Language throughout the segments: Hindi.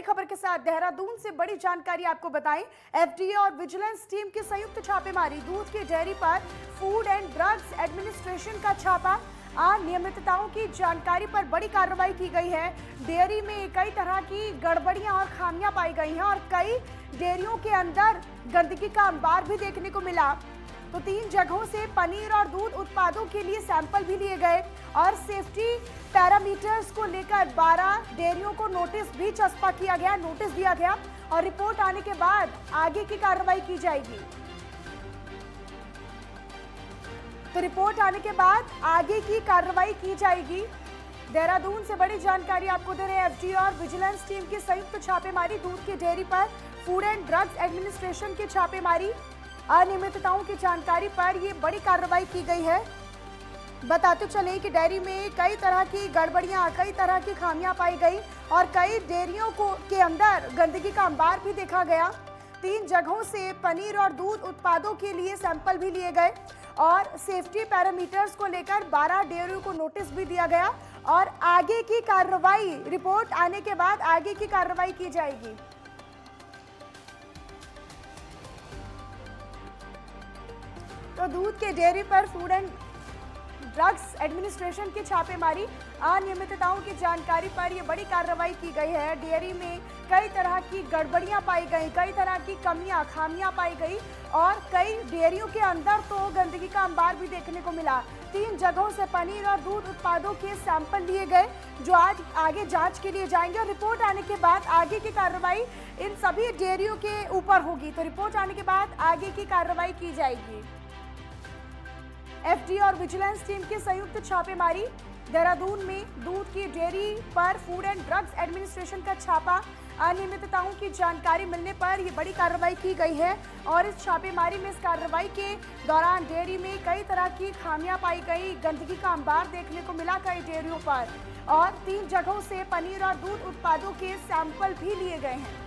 खबर के साथ देहरादून से बड़ी जानकारी आपको बताएं। एफडीए और विजिलेंस टीम की संयुक्त छापेमारी, दूध की डेयरी पर फूड एंड ड्रग्स एडमिनिस्ट्रेशन का छापा। अनियमितताओं की जानकारी पर बड़ी कार्रवाई की गई है। डेयरी में कई तरह की गड़बड़ियां और खामियां पाई गई हैं और कई डेयरियों के अंदर गंदगी का अंबार भी देखने को मिला। तो 3 जगहों से पनीर और दूध उत्पादों के लिए सैंपल भी लिए गए और सेफ्टी पैरामीटर्स को लेकर 12 डेयरियों को नोटिस भी चस्पा किया गया, नोटिस दिया गया और रिपोर्ट आने के बाद आगे की कार्रवाई की जाएगी। तो रिपोर्ट आने के बाद आगे की कार्रवाई की जाएगी। देहरादून से बड़ी जानकारी आपको दे रहे हैं। एफडीए और विजिलेंस टीम की संयुक्त छापेमारी, दूध की डेयरी पर फूड एंड ड्रग्स एडमिनिस्ट्रेशन की छापेमारी। अनियमितताओं की जानकारी पर ये बड़ी कार्रवाई की गई है। बताते चले कि डेयरी में कई तरह की गड़बड़ियां, कई तरह की खामियां पाई गई और कई डेयरियों के अंदर गंदगी का अंबार भी देखा गया। 3 जगहों से पनीर और दूध उत्पादों के लिए सैंपल भी लिए गए और सेफ्टी पैरामीटर्स को लेकर 12 डेयरियों को नोटिस भी दिया गया और आगे की कार्रवाई, रिपोर्ट आने के बाद आगे की कार्रवाई की जाएगी। तो दूध के डेयरी पर फूड एंड ड्रग्स एडमिनिस्ट्रेशन की छापेमारी, अनियमितताओं की जानकारी पर यह बड़ी कार्रवाई की गई है। डेयरी में कई तरह की गड़बड़ियां पाई गई, कई तरह की कमियां, खामियां पाई गई और कई डेयरियों के अंदर तो गंदगी का अंबार भी देखने को मिला। 3 जगहों से पनीर और दूध उत्पादों के सैंपल लिए गए जो आज आगे जांच के लिए जाएंगे और रिपोर्ट आने के बाद आगे की कार्रवाई इन सभी डेयरियों के ऊपर होगी। तो रिपोर्ट आने के बाद आगे की कार्रवाई की जाएगी। एफडीए और विजिलेंस टीम की संयुक्त छापेमारी, देहरादून में दूध की डेयरी पर फूड एंड ड्रग्स एडमिनिस्ट्रेशन का छापा। अनियमितताओं की जानकारी मिलने पर यह बड़ी कार्रवाई की गई है और इस छापेमारी में, इस कार्रवाई के दौरान डेयरी में कई तरह की खामियां पाई गई, गंदगी का अंबार देखने को मिला कई डेयरियों पर और 3 जगहों से पनीर और दूध उत्पादों के सैंपल भी लिए गए हैं।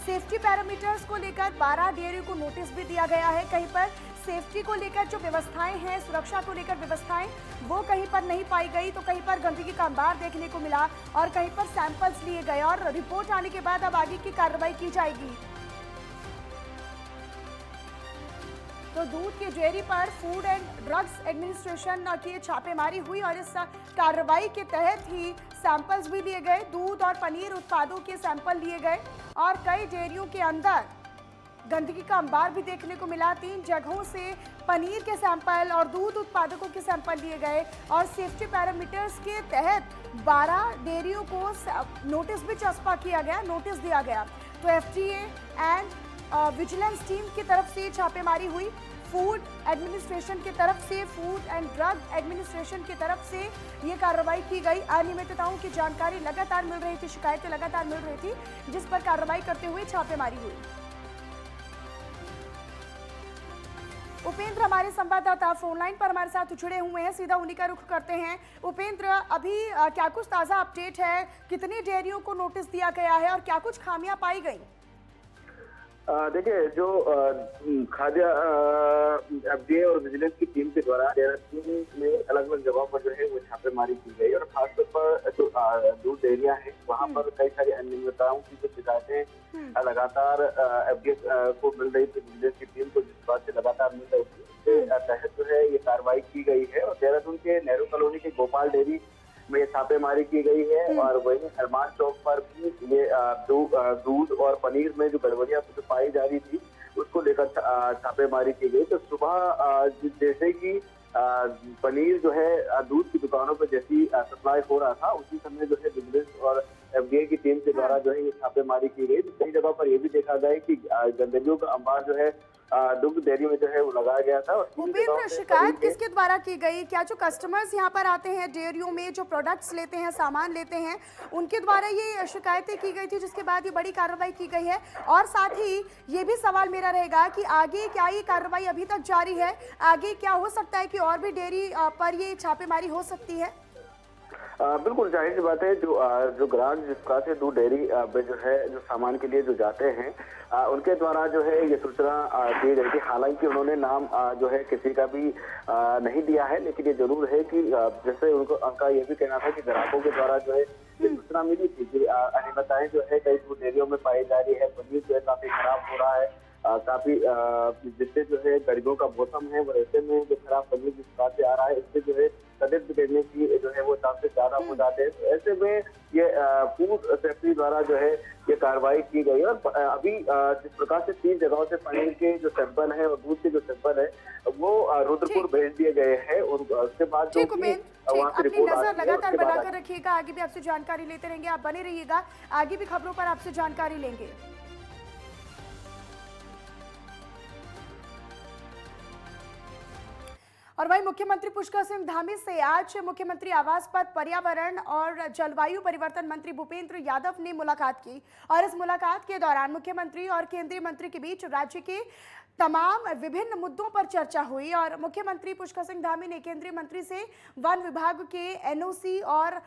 सेफ्टी पैरामीटर्स को लेकर 12 डेयरियों को नोटिस भी दिया गया है। कहीं पर सेफ्टी को लेकर जो व्यवस्थाएं हैं, सुरक्षा को लेकर व्यवस्थाएं, वो कहीं पर नहीं पाई गई, तो कहीं पर गंदगी का अंबार देखने को मिला और कहीं पर सैंपल्स लिए गए और रिपोर्ट आने के बाद अब आगे की कार्रवाई की जाएगी। तो दूध की डेयरी पर फूड एंड ड्रग्स एडमिनिस्ट्रेशन की छापेमारी हुई और इस कार्रवाई के तहत ही सैंपल्स भी लिए गए, दूध और पनीर उत्पादों के सैंपल लिए गए और कई डेयरियों के अंदर गंदगी का अंबार भी देखने को मिला। 3 जगहों से पनीर के सैंपल और दूध उत्पादकों के सैंपल लिए गए और सेफ्टी पैरामीटर्स के तहत 12 डेयरियों को नोटिस भी चस्पा किया गया, नोटिस दिया गया। तो एफडीए एंड विजिलेंस टीम की तरफ से छापेमारी हुई, फूड एडमिनिस्ट्रेशन की तरफ से, फूड एंड ड्रग एडमिनिस्ट्रेशन की तरफ से ये कार्रवाई की गई। अनियमितताओं की जानकारी लगातार मिल रही थी, शिकायतें लगातार मिल रही थी, जिस पर कार्रवाई करते हुए छापेमारी हुई। उपेंद्र हमारे संवाददाता फोन लाइन पर हमारे साथ जुड़े हुए हैं, सीधा उन्हीं का रुख करते हैं। उपेंद्र, अभी क्या कुछ ताज़ा अपडेट है? कितनी डेयरियों को नोटिस दिया गया है और क्या कुछ खामियां पाई गई? देखिए, जो खाद्य एफडीए और विजिलेंस की टीम के द्वारा देहरादून में अलग अलग जगहों पर जो है वो छापेमारी की गई और खासतौर पर जो दूध डेयरियां हैं वहां पर कई सारी अनियमितताओं की जो शिकायतें लगातार एफडीए को मिल रही थी, विजिलेंस की टीम को जिस बात से लगातार मिल रही थी, उसके तहत जो है ये कार्रवाई की गई है और देहरादून के नेहरू कॉलोनी के गोपाल डेयरी में छापेमारी की गई है और वहीं हनुमान चौक पर भी ये दूध और पनीर में जो गड़बड़ियां पाई जा रही थी उसको लेकर छापेमारी की गई। तो सुबह जैसे कि पनीर जो है दूध की दुकानों पर जैसी सप्लाई हो रहा था, उसी समय जो है विजिलेंस और एफडीए की टीम के द्वारा जो है ये छापेमारी की गई। तो कई जगह पर ये भी देखा गया कि गंदगियों का अंबार जो है दुग्ध डेयरी में जो है वो लगाया गया था। उपेंद्र, शिकायत किसके द्वारा की गई? क्या जो कस्टमर्स यहाँ पर आते हैं डेयरियों में, जो प्रोडक्ट्स लेते हैं, सामान लेते हैं, उनके द्वारा ये शिकायतें की गई थी जिसके बाद ये बड़ी कार्रवाई की गई है? और साथ ही ये भी सवाल मेरा रहेगा कि आगे क्या ये कार्रवाई अभी तक जारी है? आगे क्या हो सकता है कि और भी डेयरी पर ये छापेमारी हो सकती है? बिल्कुल जाहिर सी बात है, जो ग्राहक जिस प्रकार से दूध डेयरी में जो है जो सामान के लिए जो जाते हैं उनके द्वारा जो है ये सूचना दी गई थी। हालांकि उन्होंने नाम जो है किसी का भी नहीं दिया है, लेकिन ये जरूर है कि जैसे उनका ये भी कहना था कि ग्राहकों के द्वारा जो है ये सूचना मिली थी कि अनियमितताएं जो है कई दूध डेयरियों में पाई जा रही है, पनीर जो है काफी खराब हो रहा है, काफी जिससे जो है गरीबों का मौसम है, और ऐसे में जो खराब पनीर जिस प्रकार से आ रहा है, इससे जो है तबियत बिगड़ने की जो है वो चांसेस ज्यादा हो जाते हैं। तो ऐसे में ये फूड सेफ्टी द्वारा जो है ये कार्रवाई की गई, और अभी जिस प्रकार से 3 जगहों से पनीर के जो सैंपल है और दूध के जो सैंपल है वो रुद्रपुर भेज दिए गए हैं, और उसके बाद जो वहाँ से अपनी रिपोर्ट नजर लगातार बनाकर रखिएगा, आगे भी आपसे जानकारी लेते रहेंगे, आप बने रहिएगा, आगे भी खबरों पर आपसे जानकारी लेंगे। और वहीं मुख्यमंत्री पुष्कर सिंह धामी से आज मुख्यमंत्री आवास पर पर्यावरण और जलवायु परिवर्तन मंत्री भूपेंद्र यादव ने मुलाकात की, और इस मुलाकात के दौरान मुख्यमंत्री और केंद्रीय मंत्री के बीच राज्य के तमाम विभिन्न मुद्दों पर चर्चा हुई। और मुख्यमंत्री पुष्कर सिंह धामी ने केंद्रीय मंत्री से वन विभाग के एनओसी और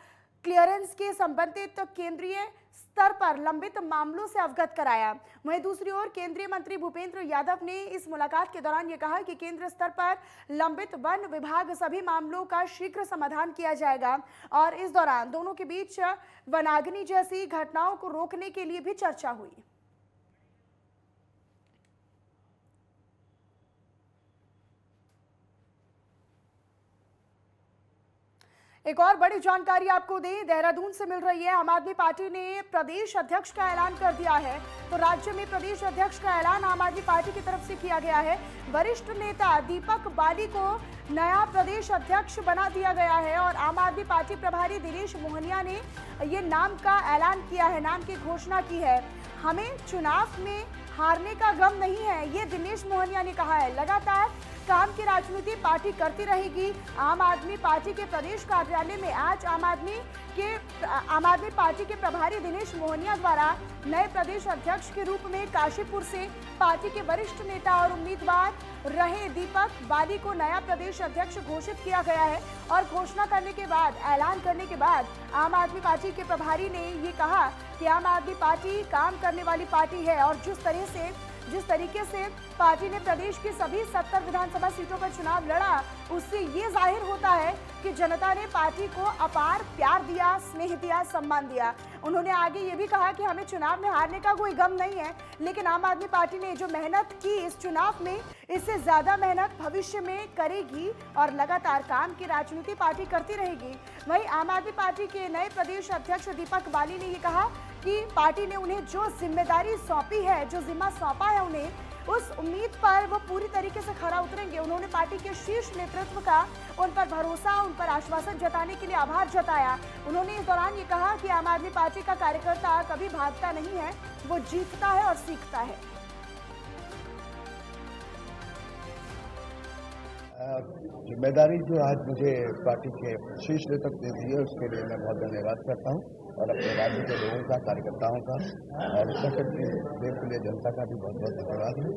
क्लियरेंस के संबंधित केंद्रीय स्तर पर लंबित मामलों से अवगत कराया। वहीं दूसरी ओर केंद्रीय मंत्री भूपेंद्र यादव ने इस मुलाकात के दौरान ये कहा कि केंद्र स्तर पर लंबित वन विभाग सभी मामलों का शीघ्र समाधान किया जाएगा, और इस दौरान दोनों के बीच वनाग्नि जैसी घटनाओं को रोकने के लिए भी चर्चा हुई। एक और बड़ी जानकारी आपको दें, देहरादून से मिल रही है। आम आदमी पार्टी ने प्रदेश अध्यक्ष का ऐलान कर दिया है। तो राज्य में प्रदेश अध्यक्ष का ऐलान आम आदमी पार्टी की तरफ से किया गया है। वरिष्ठ नेता दीपक बाली को नया प्रदेश अध्यक्ष बना दिया गया है, और आम आदमी पार्टी प्रभारी दिनेश मोहनिया ने ये नाम का ऐलान किया है, नाम की घोषणा की है। हमें चुनाव में हारने का गम नहीं है, ये दिनेश मोहनिया ने कहा है। लगातार काम की राजनीति पार्टी करती रहेगी। आम आदमी पार्टी के प्रदेश कार्यालय में आज आम आदमी पार्टी के प्रभारी दिनेश मोहनिया द्वारा नए प्रदेश अध्यक्ष के रूप में काशीपुर से पार्टी के वरिष्ठ नेता और उम्मीदवार रहे दीपक बाली को नया प्रदेश अध्यक्ष घोषित किया गया है। और घोषणा करने के बाद, ऐलान करने के बाद आम आदमी पार्टी के प्रभारी ने ये कहा कि आम आदमी पार्टी काम करने वाली पार्टी है, और जिस तरीके से पार्टी ने प्रदेश की सभी 70 विधानसभा सीटों पर चुनाव लड़ा, उससे ये जाहिर होता है कि जनता ने पार्टी को अपार प्यार दिया, स्नेह दिया, सम्मान दिया। उन्होंने आगे ये भी कहा कि हमें चुनाव में हारने का कोई गम नहीं है, लेकिन आम आदमी पार्टी ने जो मेहनत की इस चुनाव में, इससे ज्यादा मेहनत भविष्य में करेगी, और लगातार काम की राजनीति पार्टी करती रहेगी। वहीं आम आदमी पार्टी के नए प्रदेश अध्यक्ष दीपक बाली ने ये कहा कि पार्टी ने उन्हें जो जिम्मेदारी सौंपी है, जो जिम्मा सौंपा है उन्हें, उस उम्मीद पर वो पूरी तरीके से खरा उतरेंगे। उन्होंने पार्टी के शीर्ष नेतृत्व का उन पर भरोसा, उन पर आश्वासन जताने के लिए आभार जताया। उन्होंने इस दौरान ये कहा कि आम आदमी पार्टी का कार्यकर्ता कभी भागता नहीं है, वो जीतता है और सीखता है। जिम्मेदारी जो आज मुझे पार्टी के शीर्ष नेतृत्व ने दी है, उसके लिए मैं बहुत धन्यवाद करता हूं, और अपने राज्य के लोगों का, कार्यकर्ताओं का, और उत्तर प्रदेश के लिए जनता का भी बहुत बहुत धन्यवाद है।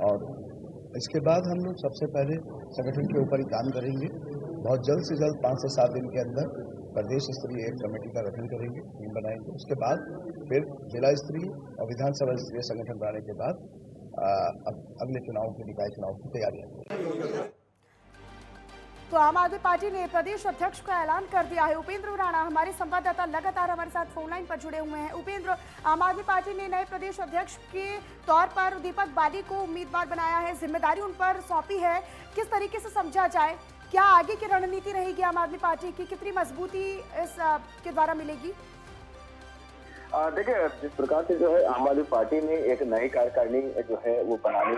और इसके बाद हम लोग सबसे पहले संगठन के ऊपर ही काम करेंगे। बहुत जल्द से जल्द 5 से 7 दिन के अंदर प्रदेश स्तरीय एक कमेटी का गठन करेंगे, टीम बनाएंगे। उसके बाद फिर जिला स्तरीय और विधानसभा स्तरीय संगठन बनाने के बाद अगले चुनाव के निकाय चुनाव की तैयारियां। तो आम आदमी पार्टी ने प्रदेश अध्यक्ष का ऐलान कर दिया है। उपेंद्र राणा हमारे संवाददाता लगातार हमारे साथ फोन लाइन पर जुड़े हुए हैं। उपेंद्र, आम आदमी पार्टी ने नए प्रदेश अध्यक्ष के तौर पर दीपक बाली को उम्मीदवार बनाया है, जिम्मेदारी उन पर सौंपी है, किस तरीके से समझा जाए, क्या आगे की रणनीति रहेगी आम आदमी पार्टी की, कितनी मजबूती इसके द्वारा मिलेगी? देखिए, जिस प्रकार से जो है आम आदमी पार्टी ने एक नई कार्यकारिणी जो है वो बनाने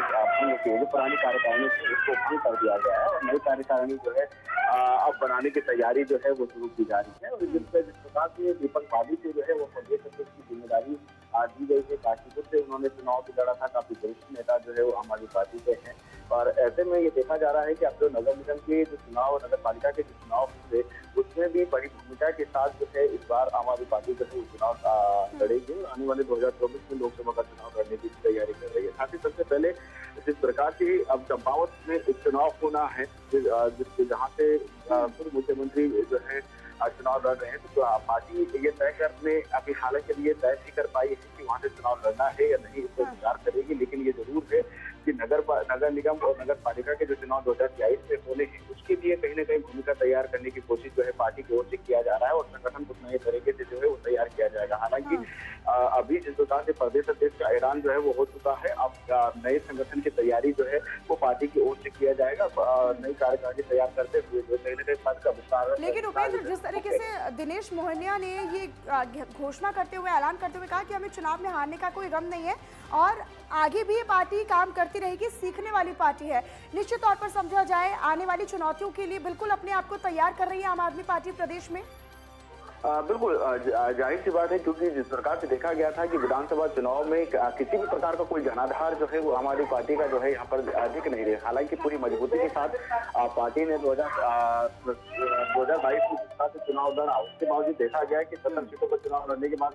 की, जो पुरानी कार्यकारिणी थी उसको भंग कर दिया गया है, और नई कार्यकारिणी जो है अब बनाने की तैयारी जो है वो शुरू की जा रही है। और जिस प्रकार से दीपक बाली से जो है वो प्रदेश अध्यक्ष की जिम्मेदारी दी गई है, काशीपुर से उन्होंने चुनाव भी लड़ा था, काफी वरिष्ठ नेता जो है वो आम आदमी पार्टी के हैं। और ऐसे में ये देखा जा रहा है कि अब जो नगर निगम के जो चुनाव, नगर पालिका के जो चुनाव हुए, उसमें भी बड़ी भूमिका के साथ जो है इस बार आम आदमी पार्टी जो है चुनाव लड़ेगी। आने वाले 2024 में लोकसभा का चुनाव लड़ने की तैयारी कर रही है। साथ ही सबसे पहले जिस प्रकार से अब चंपावत में एक चुनाव होना है, जहाँ से पूर्व मुख्यमंत्री जो है चुनाव लड़ रहे हैं, तो पार्टी ये तय करने अभी हालांकि ये तय नहीं कर पाई है कि वहाँ से चुनाव लड़ना है या नहीं, इस पर विचार करेगी। लेकिन ये जरूर है कि नगर निगम और नगर पालिका के जो चुनाव 2023 में होने हैं, उसके लिए कहीं ना कहीं भूमिका तैयार करने की कोशिश जो है पार्टी की ओर से किया जा रहा है, और संगठन को नए तरीके से जो है अभी जिस प्रकार से प्रदेश अध्यक्ष का ऐलान जो है वो हो चुका है, अब नए संगठन की तैयारी जो है वो पार्टी की ओर से किया जाएगा। नई कार्यकारिणी तैयार करते हुए जो कहीं ना कहीं पार्टी का विस्तार। लेकिन उपेंद्र, जिस तरीके से दिनेश मोहनिया ने ये घोषणा करते हुए, ऐलान करते हुए कहा कि हमें चुनाव में हारने का कोई गम नहीं है और आगे भी ये पार्टी काम करती रहेगी, सीखने वाली पार्टी है, निश्चित तौर पर समझा जाए आने वाली चुनौतियों के लिए बिल्कुल अपने आप को तैयार कर रही है आम आदमी पार्टी प्रदेश में। बिल्कुल जाहिर सी बात है, क्योंकि जिस प्रकार से देखा गया था कि विधानसभा चुनाव में किसी भी प्रकार का कोई जनाधार जो है वो हमारी पार्टी का जो है यहाँ पर दिख नहीं रहे। हालांकि पूरी मजबूती के साथ पार्टी ने 2022 में जिस तरह से चुनाव लड़ा, उसके बावजूद देखा गया कि 17 सीटों पर चुनाव लड़ने के बाद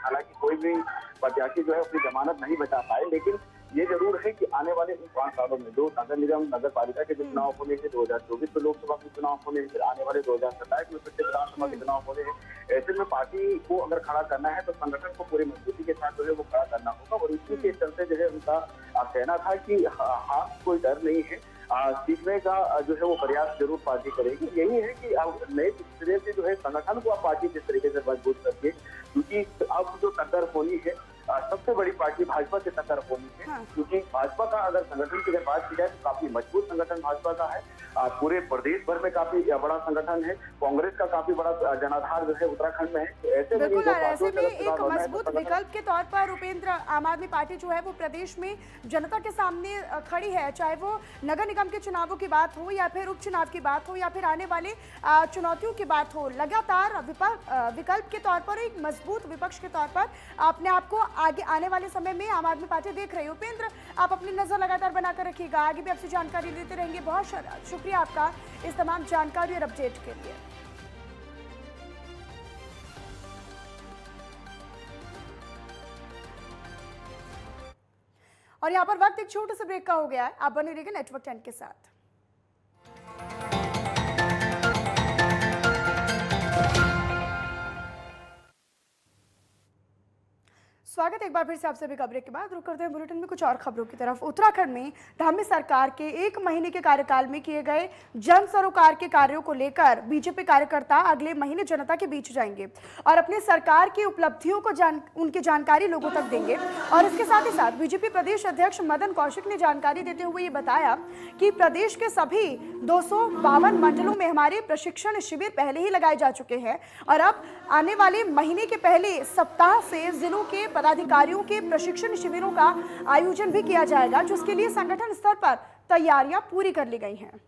हालांकि कोई भी प्रत्याशी जो है अपनी जमानत नहीं बचा पाए। लेकिन ये जरूर है कि आने वाले इन 5 सालों में जो नगर निगम नगर पालिका के जो चुनाव होने हैं, 2024 में लोकसभा के चुनाव होने हैं, फिर आने वाले 2027 में फिर से विधानसभा के चुनाव होने हैं, ऐसे में पार्टी को अगर खड़ा करना है तो संगठन को पूरी मजबूती के साथ जो है वो खड़ा करना होगा। और इसी के चलते जो है उनका कहना था कि हाँ कोई डर नहीं है, सीखने का जो है वो प्रयास जरूर पार्टी करेगी। यही है कि अब नए सिरे से जो है संगठन को अब पार्टी जिस तरीके से मजबूत करके, क्योंकि अब जो टक्कर होनी है सबसे बड़ी पार्टी भाजपा से टक्कर होनी है। हाँ। क्योंकि भाजपा का अगर संगठन की अगर बात की जाए तो काफी मजबूत संगठन भाजपा का है, पूरे प्रदेश भर में काफी बड़ा संगठन है। कांग्रेस का काफी बड़ा जनाधार जो है उत्तराखंड में है। तो ऐसे में एक मजबूत विकल्प के तौर पर उपेंद्र, आम आदमी पार्टी जो है वो प्रदेश में जनता के सामने खड़ी है, चाहे वो नगर निगम के चुनावों की बात हो या फिर उपचुनाव की बात हो या फिर आने वाले चुनौतियों की बात हो। लगातार विकल्प के तौर पर, एक मजबूत विपक्ष के तौर पर अपने आप को आगे आने वाले समय में आम आदमी पार्टी देख रही है। उपेंद्र, आप अपनी नजर लगातार बनाकर रखिएगा, आगे भी आपसे जानकारी लेते रहेंगे। बहुत शुक्रिया आपका इस तमाम जानकारी और अपडेट के लिए। और यहाँ पर वक्त एक छोटे से ब्रेक का हो गया है, आप बने रहिएगा नेटवर्क 10 के साथ। स्वागत है एक बार फिर से आप सभी खबरें के बाद। रुक करते हैं बुलेटिन में कुछ और खबरों की तरफ। उत्तराखंड में धामी सरकार के 1 महीने के कार्यकाल में किए गए जन सरोकार के कार्यों को लेकर बीजेपी कार्यकर्ता अगले महीने जनता के बीच जाएंगे और अपने सरकार की उपलब्धियों को उनकी जानकारी लोगों तक देंगे। और इसके साथ ही साथ बीजेपी प्रदेश अध्यक्ष मदन कौशिक ने जानकारी देते हुए ये बताया कि प्रदेश के सभी 252 मंडलों में हमारे प्रशिक्षण शिविर पहले ही लगाए जा चुके हैं और अब आने वाले महीने के पहले सप्ताह से जिलों के पदाधिकारियों के प्रशिक्षण शिविरों का आयोजन भी किया जाएगा, जिसके लिए संगठन स्तर पर तैयारियां पूरी कर ली गई हैं।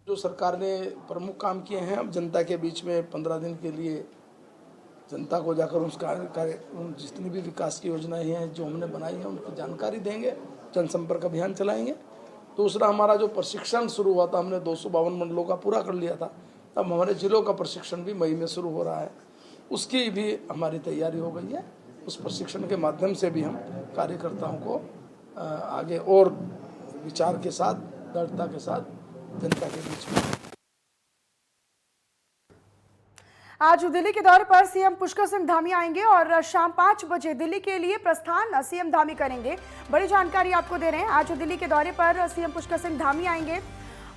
जो सरकार ने प्रमुख काम किए हैं, अब जनता के बीच में 15 दिन के लिए जनता को जाकर उसका जितनी भी विकास की योजनाएं हैं जो हमने बनाई हैं उनकी जानकारी देंगे, जनसंपर्क अभियान चलाएंगे। दूसरा, हमारा जो प्रशिक्षण शुरू हुआ था, हमने 252 मंडलों का पूरा कर लिया था, तब हमारे जिलों का प्रशिक्षण भी मई में शुरू हो रहा है, उसकी भी हमारी तैयारी हो गई है। उस प्रशिक्षण के माध्यम से भी हम कार्यकर्ताओं को आगे और विचार के साथ, दृढ़ता के साथ जनता के बीच में। आज दिल्ली के दौरे पर सीएम पुष्कर सिंह धामी आएंगे और शाम 5 बजे दिल्ली के लिए प्रस्थान सीएम धामी करेंगे। बड़ी जानकारी आपको दे रहे हैं, आज दिल्ली के दौरे पर सीएम पुष्कर सिंह धामी आएंगे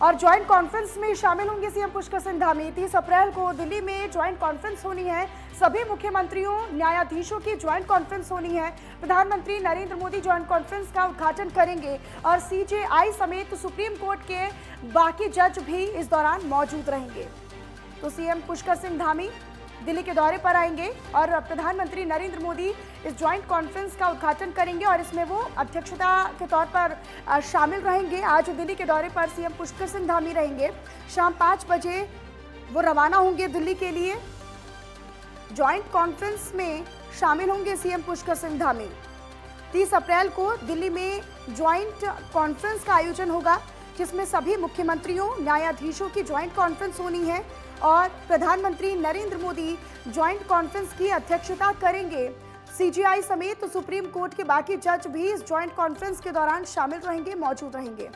और ज्वाइंट कॉन्फ्रेंस में शामिल होंगे सीएम पुष्कर सिंह धामी। 30 अप्रैल को दिल्ली में ज्वाइंट कॉन्फ्रेंस होनी है, सभी मुख्यमंत्रियों न्यायाधीशों की ज्वाइंट कॉन्फ्रेंस होनी है। प्रधानमंत्री नरेंद्र मोदी ज्वाइंट कॉन्फ्रेंस का उद्घाटन करेंगे और सीजेआई समेत सुप्रीम कोर्ट के बाकी जज भी इस दौरान मौजूद रहेंगे। तो सीएम पुष्कर सिंह धामी दिल्ली के दौरे पर आएंगे और प्रधानमंत्री नरेंद्र मोदी इस ज्वाइंट कॉन्फ्रेंस का उद्घाटन करेंगे और इसमें वो अध्यक्षता के तौर पर शामिल रहेंगे। आज दिल्ली के दौरे पर सीएम पुष्कर सिंह धामी रहेंगे। शाम 5 बजे वो रवाना होंगे दिल्ली के लिए। ज्वाइंट कॉन्फ्रेंस में शामिल होंगे सीएम पुष्कर सिंह धामी। 30 अप्रैल को दिल्ली में ज्वाइंट कॉन्फ्रेंस का आयोजन होगा, जिसमें सभी मुख्यमंत्रियों न्यायाधीशों की ज्वाइंट कॉन्फ्रेंस होनी है और प्रधानमंत्री नरेंद्र मोदी ज्वाइंट कॉन्फ्रेंस की अध्यक्षता करेंगे। सीजेआई समेत सुप्रीम कोर्ट के बाकी जज भी इस ज्वाइंट कॉन्फ्रेंस के दौरान शामिल रहेंगे, मौजूद रहेंगे।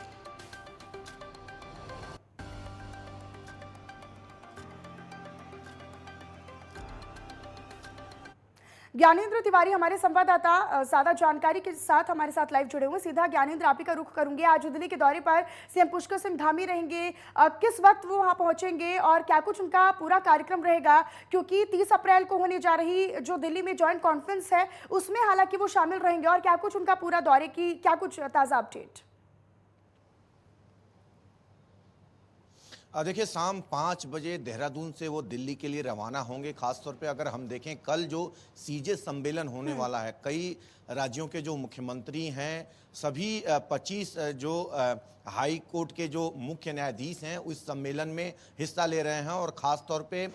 ज्ञानेंद्र तिवारी हमारे संवाददाता ज्यादा जानकारी के साथ हमारे साथ लाइव जुड़े हुए। सीधा ज्ञानेंद्र, आप ही का रुख करूंगे। आज दिल्ली के दौरे पर सीएम पुष्कर सिंह धामी रहेंगे, किस वक्त वो वहां पहुंचेंगे और क्या कुछ उनका पूरा कार्यक्रम रहेगा? क्योंकि 30 अप्रैल को होने जा रही जो दिल्ली में ज्वाइंट कॉन्फ्रेंस है उसमें हालांकि वो शामिल रहेंगे, और क्या कुछ उनका पूरा दौरे की क्या कुछ ताजा अपडेट? देखिए, शाम 5 बजे देहरादून से वो दिल्ली के लिए रवाना होंगे। खासतौर पे अगर हम देखें, कल जो सीजे सम्मेलन होने वाला है, कई राज्यों के जो मुख्यमंत्री हैं, सभी 25 जो हाई कोर्ट के जो मुख्य न्यायाधीश हैं उस सम्मेलन में हिस्सा ले रहे हैं। और ख़ास तौर पे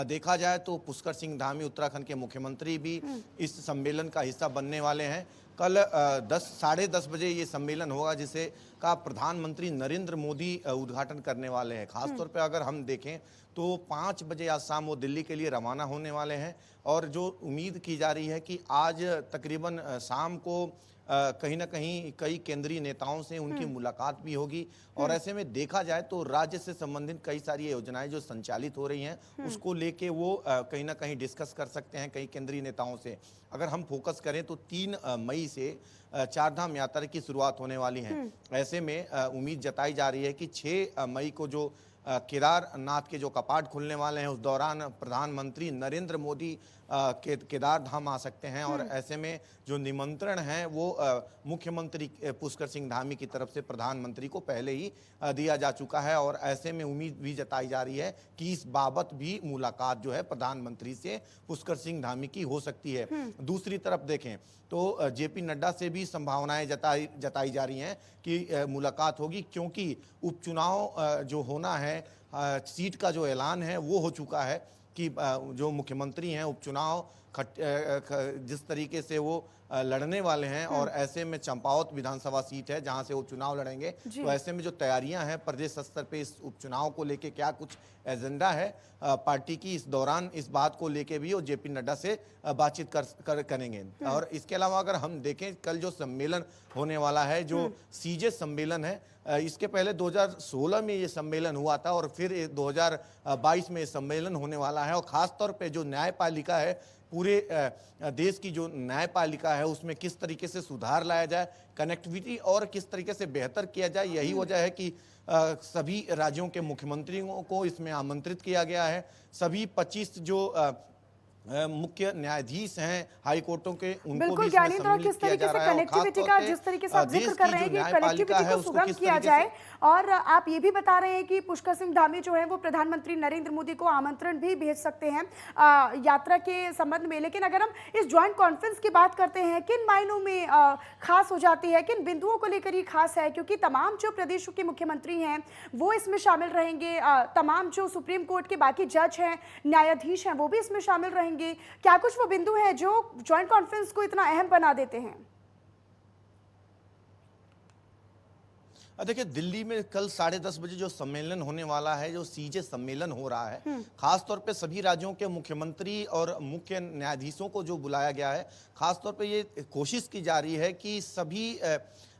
देखा जाए तो पुष्कर सिंह धामी उत्तराखंड के मुख्यमंत्री भी इस सम्मेलन का हिस्सा बनने वाले हैं। कल 10 साढ़े 10 बजे ये सम्मेलन होगा, जिसे का प्रधानमंत्री नरेंद्र मोदी उद्घाटन करने वाले हैं। खासतौर पे अगर हम देखें तो 5 बजे आज शाम वो दिल्ली के लिए रवाना होने वाले हैं। और जो उम्मीद की जा रही है कि आज तकरीबन शाम को कहीं ना कहीं कई केंद्रीय नेताओं से उनकी मुलाकात भी होगी। और ऐसे में देखा जाए तो राज्य से संबंधित कई सारी योजनाएं जो संचालित हो रही हैं उसको लेके वो कहीं ना कहीं डिस्कस कर सकते हैं कई केंद्रीय नेताओं से। अगर हम फोकस करें तो 3 मई से 4 धाम यात्रा की शुरुआत होने वाली है। ऐसे में उम्मीद जताई जा रही है कि 6 मई को जो केदारनाथ के जो कपाट खुलने वाले हैं उस दौरान प्रधानमंत्री नरेंद्र मोदी केदार धाम आ सकते हैं। और ऐसे में जो निमंत्रण है वो मुख्यमंत्री पुष्कर सिंह धामी की तरफ से प्रधानमंत्री को पहले ही दिया जा चुका है। और ऐसे में उम्मीद भी जताई जा रही है कि इस बाबत भी मुलाकात जो है प्रधानमंत्री से पुष्कर सिंह धामी की हो सकती है। दूसरी तरफ देखें तो जेपी नड्डा से भी संभावनाएं जताई जा रही हैं कि मुलाकात होगी, क्योंकि उपचुनाव जो होना है, सीट का जो ऐलान है वो हो चुका है कि जो मुख्यमंत्री हैं उपचुनाव जिस तरीके से वो लड़ने वाले हैं। और ऐसे में चंपावत विधानसभा सीट है जहां से वो चुनाव लड़ेंगे। तो ऐसे में जो तैयारियां हैं प्रदेश स्तर पे इस उपचुनाव को लेके क्या कुछ एजेंडा है पार्टी की, इस दौरान इस बात को लेके भी वो जेपी नड्डा से बातचीत करेंगे। और इसके अलावा अगर हम देखें, कल जो सम्मेलन होने वाला है, जो सीजे सम्मेलन है, इसके पहले 2016 में ये सम्मेलन हुआ था और फिर 2022 में ये सम्मेलन होने वाला है। और ख़ास तौर पे जो न्यायपालिका है, पूरे देश की जो न्यायपालिका है उसमें किस तरीके से सुधार लाया जाए, कनेक्टिविटी और किस तरीके से बेहतर किया जाए, यही वजह है कि सभी राज्यों के मुख्यमंत्रियों को इसमें आमंत्रित किया गया है। सभी 25 जो मुख्य न्यायाधीश हैं हाई कोर्टों के, उनको बिल्कुल भी इसमें ज्ञानेंद्र, सम्मिलित किस किया तरीके जा से रहा है। और कनेक्टिविटी खास का तौर पे जिस तरीके से आप जिक्र कर रहे हैं कि न्यायपालिका कनेक्टिविटी है को उसको सुगम किस किया तरीके जाए, से और आप ये भी बता रहे हैं कि पुष्कर सिंह धामी जो है वो प्रधानमंत्री नरेंद्र मोदी को आमंत्रण भी भेज सकते हैं यात्रा के संबंध में। लेकिन अगर हम इस ज्वाइंट कॉन्फ्रेंस की बात करते हैं, किन मायनों में खास हो जाती है, किन बिंदुओं को लेकर ये खास है? क्योंकि तमाम जो प्रदेशों के मुख्यमंत्री हैं वो इसमें शामिल रहेंगे, तमाम जो सुप्रीम कोर्ट के बाकी जज हैं, न्यायाधीश हैं, वो भी इसमें शामिल रहेंगे। क्या कुछ वो बिंदु हैं जो ज्वाइंट कॉन्फ्रेंस को इतना अहम बना देते हैं? देखिए, दिल्ली में कल 10:30 बजे जो सम्मेलन होने वाला है, जो सीजे सम्मेलन हो रहा है, खास तौर पे सभी राज्यों के मुख्यमंत्री और मुख्य न्यायाधीशों को जो बुलाया गया है, खास तौर पे ये कोशिश की जा रही है कि सभी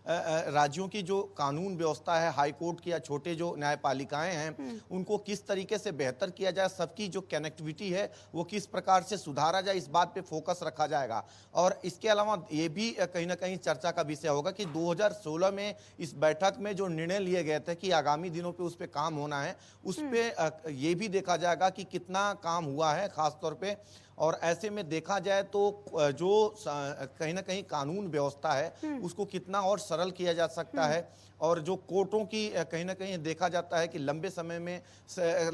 राज्यों की जो कानून व्यवस्था है, हाई कोर्ट की या छोटे जो न्यायपालिकाएं हैं, उनको किस तरीके से बेहतर किया जाए, सबकी जो कनेक्टिविटी है वो किस प्रकार से सुधारा जाए, इस बात पे फोकस रखा जाएगा। और इसके अलावा ये भी कहीं ना कहीं चर्चा का विषय होगा कि 2016 में इस बैठक में जो निर्णय लिए गए थे कि आगामी दिनों पे उस पर काम होना है, उस पर ये भी देखा जाएगा कि कितना काम हुआ है खास तौर पे। और ऐसे में देखा जाए तो जो कहीं ना कहीं कानून व्यवस्था है उसको कितना और सरल किया जा सकता है। और जो कोर्टों की कहीं ना कहीं देखा जाता है कि लंबे समय में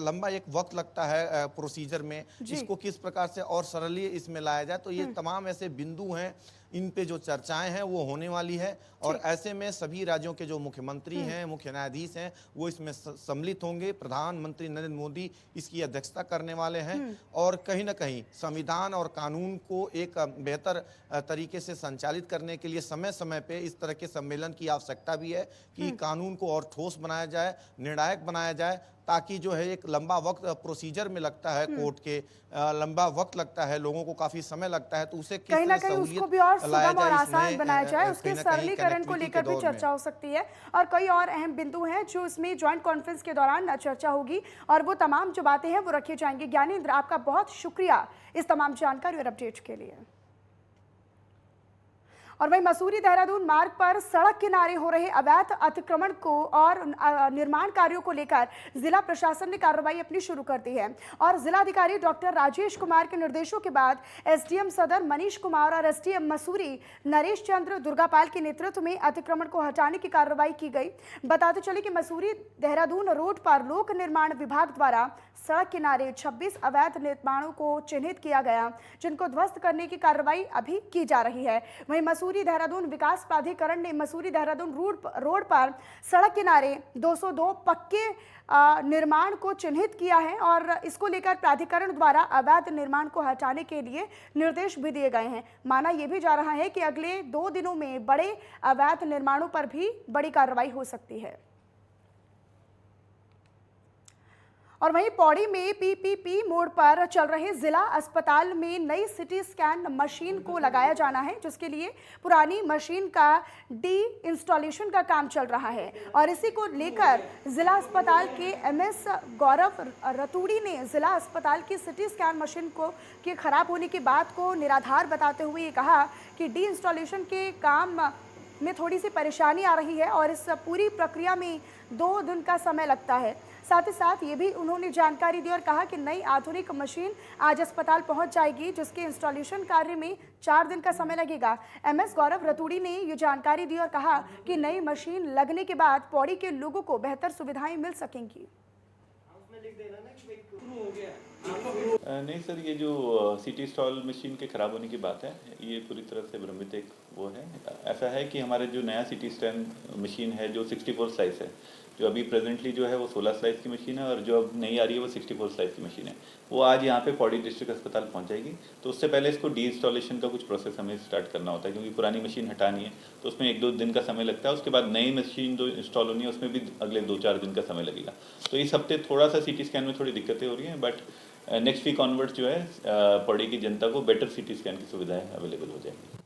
लंबा एक वक्त लगता है प्रोसीजर में, इसको किस प्रकार से और सरली इसमें लाया जाए। तो ये तमाम ऐसे बिंदु हैं, इन पे जो चर्चाएं हैं वो होने वाली है। और ऐसे में सभी राज्यों के जो मुख्यमंत्री हैं, मुख्य न्यायाधीश हैं, वो इसमें सम्मिलित होंगे। प्रधानमंत्री नरेंद्र मोदी इसकी अध्यक्षता करने वाले हैं। और कहीं ना कहीं संविधान और कानून को एक बेहतर तरीके से संचालित करने के लिए समय समय पे इस तरह के सम्मेलन की आवश्यकता भी है कि कानून को और ठोस बनाया जाए, निर्णायक बनाया जाए, ताकि जो है एक लंबा वक्त प्रोसीजर में लगता है, कोर्ट के लंबा वक्त लगता है, लोगों को काफी समय लगता है, तो उसे किस कहीं ना तरह कहीं उसको सहूलियत भी और लाया सुगम और जाए, आसान बनाया जाए, उसके कहीं ना कहीं सरलीकरण को connectivity लेकर के भी दौर चर्चा हो सकती है। और कई और अहम बिंदु हैं जो इसमें ज्वाइंट कॉन्फ्रेंस के दौरान चर्चा होगी, और वो तमाम जो बातें हैं वो रखी जाएंगी। ज्ञानेंद्र, आपका बहुत शुक्रिया इस तमाम जानकारी और अपडेट के लिए। और वहीं मसूरी देहरादून मार्ग पर सड़क किनारे हो रहे अवैध अतिक्रमण को और निर्माण कार्यों को लेकर जिला प्रशासन ने कार्रवाई अपनी शुरू कर दी है और जिलाधिकारी डॉक्टर राजेश कुमार के निर्देशों के बाद एसडीएम सदर मनीष कुमार और एसडीएम मसूरी नरेश चंद्र दुर्गापाल के नेतृत्व में अतिक्रमण को हटाने की कार्रवाई की गई। बताते चले कि मसूरी देहरादून रोड पर लोक निर्माण विभाग द्वारा सड़क किनारे 26 अवैध निर्माणों को चिन्हित किया गया, जिनको ध्वस्त करने की कार्रवाई अभी की जा रही है। वहीं मसूरी देहरादून विकास प्राधिकरण ने मसूरी देहरादून रोड पर सड़क किनारे 202 पक्के निर्माण को चिन्हित किया है और इसको लेकर प्राधिकरण द्वारा अवैध निर्माण को हटाने के लिए निर्देश भी दिए गए हैं। माना यह भी जा रहा है कि अगले 2 दिनों में बड़े अवैध निर्माणों पर भी बड़ी कार्रवाई हो सकती है। और वहीं पौड़ी में पीपीपी मोड़ पर चल रहे जिला अस्पताल में नई सिटी स्कैन मशीन को लगाया जाना है, जिसके लिए पुरानी मशीन का डी इंस्टॉलेशन का काम चल रहा है और इसी को लेकर जिला अस्पताल के एमएस गौरव रतूड़ी ने जिला अस्पताल की सिटी स्कैन मशीन के खराब होने की बात को निराधार बताते हुए ये कहा कि डी इंस्टॉलेशन के काम में थोड़ी सी परेशानी आ रही है और इस पूरी प्रक्रिया में 2 दिन का समय लगता है। साथ ही साथ ये भी उन्होंने जानकारी दी और कहा कि नई आधुनिक मशीन आज अस्पताल पहुंच जाएगी, जिसके इंस्टॉलेशन कार्य में 4 दिन का समय लगेगा। एमएस गौरव रतूड़ी ने ये जानकारी दी और कहा कि नई मशीन लगने के बाद पौड़ी के लोगों को बेहतर सुविधाएं मिल सकेंगी। नहीं सर, ये जो सिटी स्टॉल मशीन के ख़राब होने की बात है, ये पूरी तरह से भ्रमित एक वो है। ऐसा है कि हमारे जो नया सिटी स्कैन मशीन है जो 64 स्लाइस है, जो अभी प्रेजेंटली जो है वो 16 स्लाइस की मशीन है और जो अब नई आ रही है वो 64 स्लाइस की मशीन है। वो आज यहाँ पे पौड़ी डिस्ट्रिक्ट अस्पताल पहुँच जाएगी। तो उससे पहले इसको डी इंस्टॉलेशन का कुछ प्रोसेस हमें स्टार्ट करना होता है, क्योंकि पुरानी मशीन हटानी है तो उसमें 1-2 दिन का समय लगता है। उसके बाद नई मशीन जो इंस्टॉल होनी है उसमें भी अगले 2-4 दिन का समय लगेगा। तो इस हफ्ते थोड़ा सा सिटी स्कैन में थोड़ी दिक्कतें हो रही हैं, बट नेक्स्ट वीक ऑनवर्ड्स जो है पौड़ी की जनता को बेटर सिटी स्कैन की सुविधाएं अवेलेबल हो जाएंगी।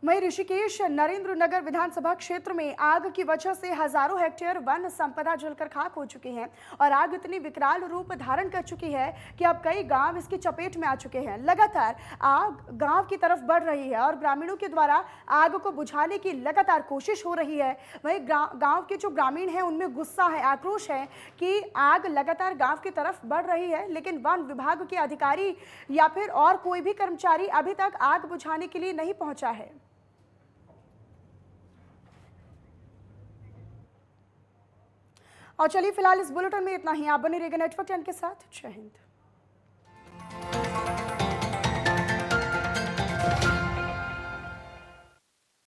वहीं ऋषिकेश नरेंद्र नगर विधानसभा क्षेत्र में आग की वजह से हजारों हेक्टेयर वन संपदा जलकर खाक हो चुकी है और आग इतनी विकराल रूप धारण कर चुकी है कि अब कई गांव इसकी चपेट में आ चुके हैं। लगातार आग गांव की तरफ बढ़ रही है और ग्रामीणों के द्वारा आग को बुझाने की लगातार कोशिश हो रही है। वहीं गांव के जो ग्रामीण हैं उनमें गुस्सा है, आक्रोश है कि आग लगातार गाँव की तरफ बढ़ रही है, लेकिन वन विभाग के अधिकारी या फिर और कोई भी कर्मचारी अभी तक आग बुझाने के लिए नहीं पहुंचा है। और चलिए फिलहाल इस बुलेटिन में इतना ही। आप बने रहिएगा नेटवर्क 10 के साथ। जय हिंद।